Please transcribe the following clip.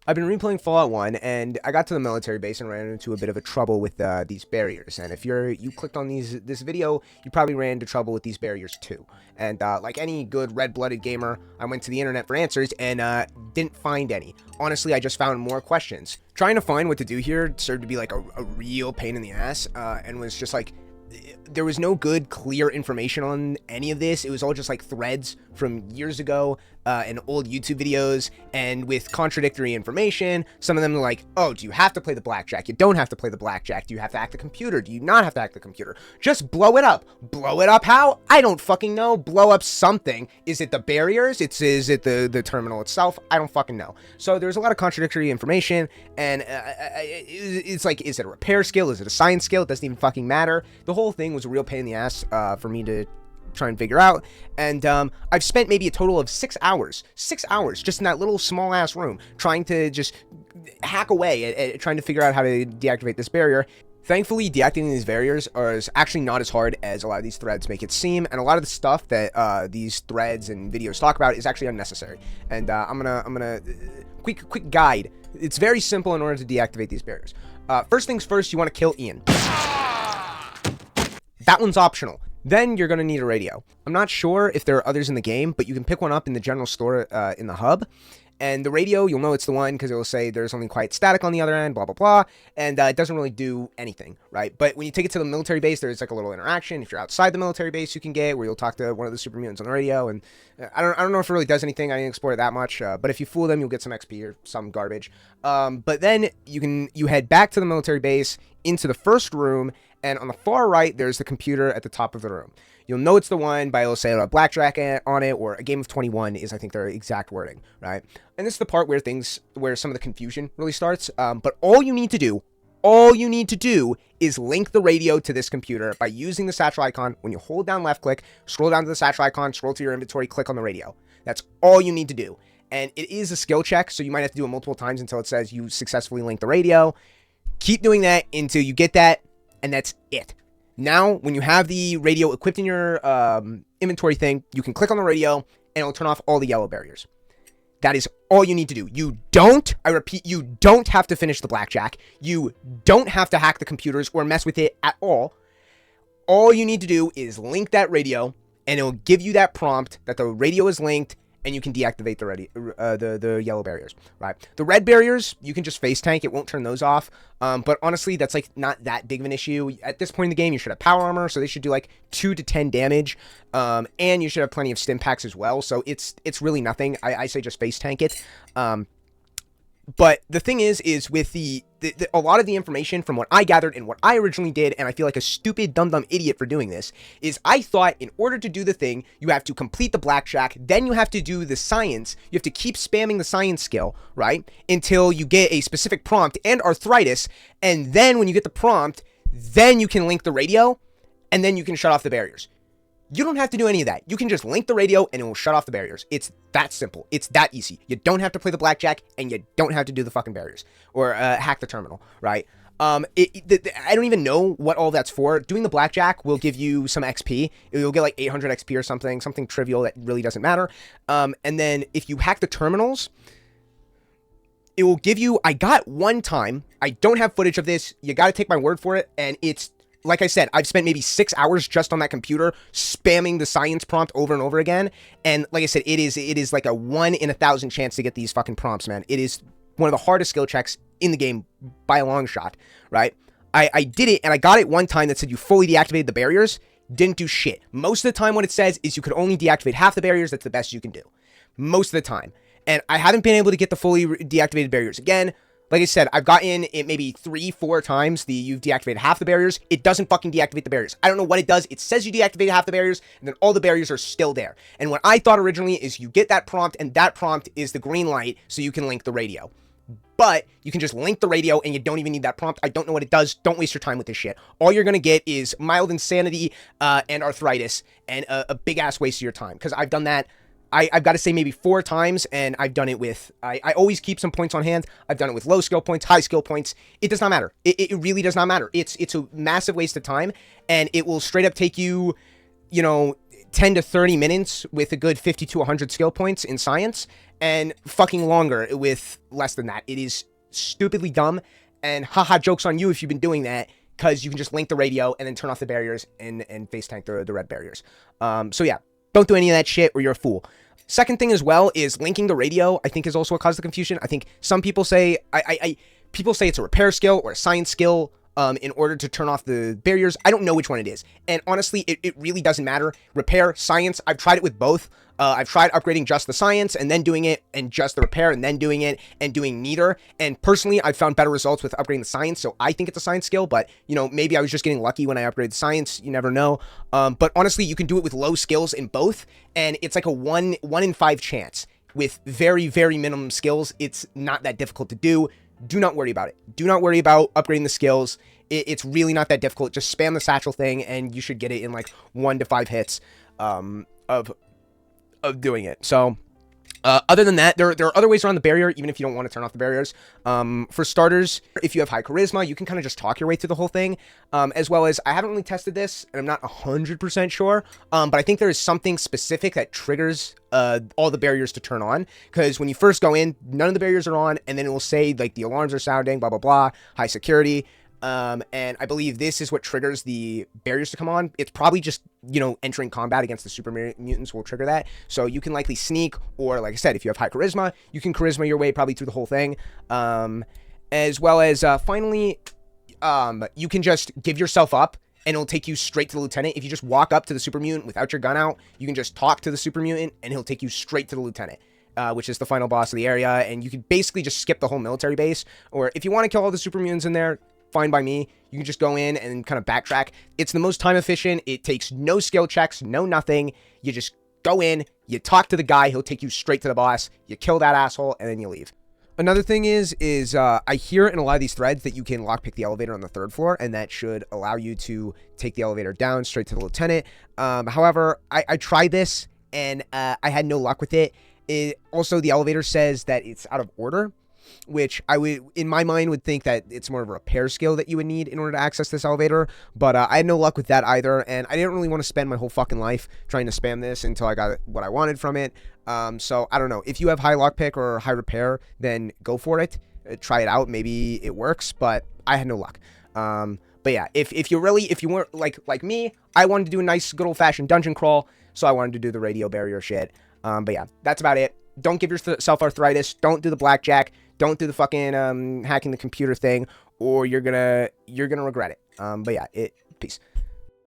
I've been replaying Fallout 1, and I got to the military base and ran into a bit of a trouble with these barriers. And if you clicked on this video, you probably ran into trouble with these barriers too. And like any good red-blooded gamer, I went to the internet for answers and didn't find any. Honestly, I just found more questions. Trying to find what to do here served to be like a real pain in the ass, and was just like, there was no good, clear information on any of this. It was all just like threads from years ago and old YouTube videos, and with contradictory information. Some of them are like, oh, do you have to play the blackjack? You don't have to play the blackjack. Do you have to hack the computer? Do you not have to hack the computer? Just blow it up. Blow it up how? I don't fucking know. Blow up something. Is it the barriers? Is it the terminal itself? I don't fucking know. So there's a lot of contradictory information, and it's like, is it a repair skill? Is it a science skill? It doesn't even fucking matter. The whole thing was a real pain in the ass for me to try and figure out, and I've spent maybe a total of 6 hours just in that little small ass room trying to just hack away at trying to figure out how to deactivate this barrier. Thankfully, deactivating these barriers is actually not as hard as a lot of these threads make it seem, and a lot of the stuff that these threads and videos talk about is actually unnecessary. And I'm gonna quick guide. It's very simple in order to deactivate these barriers. First things first, you want to kill Ian. That one's optional. Then you're going to need a radio. I'm not sure if there are others in the game, but you can pick one up in the general store in the hub. And the radio, you'll know it's the one because it will say there's only quiet static on the other end, blah, blah, blah. And it doesn't really do anything, right? But when you take it to the military base, there's like a little interaction. If you're outside the military base, you can get where you'll talk to one of the super mutants on the radio. And I don't know if it really does anything. I didn't explore it that much. But if you fool them, you'll get some XP or some garbage. But then you head back to the military base into the first room. And on the far right, there's the computer at the top of the room. You'll know it's the one by, it'll say a blackjack on it, or a game of 21 is, I think, their exact wording, right? And this is the part where some of the confusion really starts. But all you need to do is link the radio to this computer by using the satchel icon. When you hold down left click, scroll down to the satchel icon, scroll to your inventory, click on the radio. That's all you need to do. And it is a skill check, so you might have to do it multiple times until it says you successfully linked the radio. Keep doing that until you get that. And that's it. Now, when you have the radio equipped in your inventory thing, you can click on the radio, and it'll turn off all the yellow barriers. That is all you need to do. I repeat, you don't have to finish the blackjack. You don't have to hack the computers or mess with it at all. All you need to do is link that radio, and it'll give you that prompt that the radio is linked, and you can deactivate the yellow barriers, right? The red barriers, you can just face tank. It won't turn those off. But honestly, that's like not that big of an issue. At this point in the game, you should have power armor, so they should do like 2 to 10 damage. And you should have plenty of stim packs as well. So it's really nothing. I say just face tank it. But the thing is with a lot of the information from what I gathered and what I originally did, and I feel like a stupid, dumb idiot for doing this, is I thought in order to do the thing, you have to complete the blackjack, then you have to do the science, you have to keep spamming the science skill, right, until you get a specific prompt and arthritis, and then when you get the prompt, then you can link the radio, and then you can shut off the barriers. You don't have to do any of that. You can just link the radio and it will shut off the barriers. It's that simple. It's that easy. You don't have to play the blackjack and you don't have to do the fucking barriers or hack the terminal, right? I don't even know what all that's for. Doing the blackjack will give you some XP. You'll get like 800 XP or something trivial that really doesn't matter. And then if you hack the terminals, it will give you, I got one time, I don't have footage of this. You got to take my word for it. And it's, like I said, I've spent maybe 6 hours just on that computer spamming the science prompt over and over again. And like I said, it is like a 1 in 1,000 chance to get these fucking prompts, man. It is one of the hardest skill checks in the game by a long shot, right? I did it, and I got it one time that said you fully deactivated the barriers. Didn't do shit. Most of the time what it says is you could only deactivate half the barriers. That's the best you can do. Most of the time. And I haven't been able to get the fully deactivated barriers again. Like I said, I've gotten it maybe 3-4 times. You've deactivated half the barriers. It doesn't fucking deactivate the barriers. I don't know what it does. It says you deactivated half the barriers, and then all the barriers are still there. And what I thought originally is you get that prompt, and that prompt is the green light, so you can link the radio. But you can just link the radio, and you don't even need that prompt. I don't know what it does. Don't waste your time with this shit. All you're going to get is mild insanity and arthritis, and a big-ass waste of your time. Because I've done that. I've got to say maybe 4 times, and I've done it with, I always keep some points on hand. I've done it with low skill points, high skill points. It does not matter. It really does not matter. It's a massive waste of time, and it will straight up take you, 10 to 30 minutes with a good 50 to 100 skill points in science, and fucking longer with less than that. It is stupidly dumb, and haha, joke's on you if you've been doing that, because you can just link the radio and then turn off the barriers and face tank the red barriers. So yeah, don't do any of that shit or you're a fool. Second thing as well is linking the radio, I think, is also a cause of confusion. I think some people say, people say it's a repair skill or a science skill, in order to turn off the barriers. I don't know which one it is. And honestly, it really doesn't matter. Repair, science, I've tried it with both. I've tried upgrading just the science and then doing it, and just the repair and then doing it, and doing neither. And personally, I've found better results with upgrading the science, so I think it's a science skill, but, you know, maybe I was just getting lucky when I upgraded the science. You never know. But honestly, you can do it with low skills in both, and it's like a 1 in 5 chance. With very, very minimum skills, it's not that difficult to do. Do not worry about it. Do not worry about upgrading the skills. It's really not that difficult. Just spam the satchel thing, and you should get it in like 1 to 5 hits of doing it. So other than that, there are other ways around the barrier, even if you don't want to turn off the barriers. For starters, if you have high charisma, you can kind of just talk your way through the whole thing. As well as, I haven't really tested this, and I'm not 100% sure, but I think there is something specific that triggers all the barriers to turn on, because when you first go in, none of the barriers are on, and then it will say, like, the alarms are sounding, blah, blah, blah, high security. And I believe this is what triggers the barriers to come on. It's probably just, you know, entering combat against the super mutants will trigger that. So you can likely sneak, or like I said, if you have high charisma, you can charisma your way probably through the whole thing. As well as, finally, you can just give yourself up, and it'll take you straight to the lieutenant. If you just walk up to the super mutant without your gun out, you can just talk to the super mutant, and he'll take you straight to the lieutenant. Which is the final boss of the area, and you can basically just skip the whole military base. Or if you want to kill all the super mutants in there, fine by me. You can just go in and kind of backtrack. It's the most time efficient. It takes no skill checks, no nothing. You just go in, you talk to the guy, he'll take you straight to the boss, you kill that asshole, and then you leave. Another thing is I hear in a lot of these threads that you can lockpick the elevator on the 3rd floor, and that should allow you to take the elevator down straight to the lieutenant. However, I tried this, and I had no luck with it. Also, the elevator says that it's out of order, which I would, in my mind, would think that it's more of a repair skill that you would need in order to access this elevator, but I had no luck with that either, and I didn't really want to spend my whole fucking life trying to spam this until I got what I wanted from it. So I don't know. If you have high lockpick or high repair, then go for it. Try it out. Maybe it works, but I had no luck. But yeah, if you weren't like me, I wanted to do a nice good old-fashioned dungeon crawl, so I wanted to do the radio barrier shit. But yeah, that's about it. Don't give yourself arthritis. Don't do the blackjack. Don't do the fucking hacking the computer thing, or you're gonna regret it. But yeah, peace.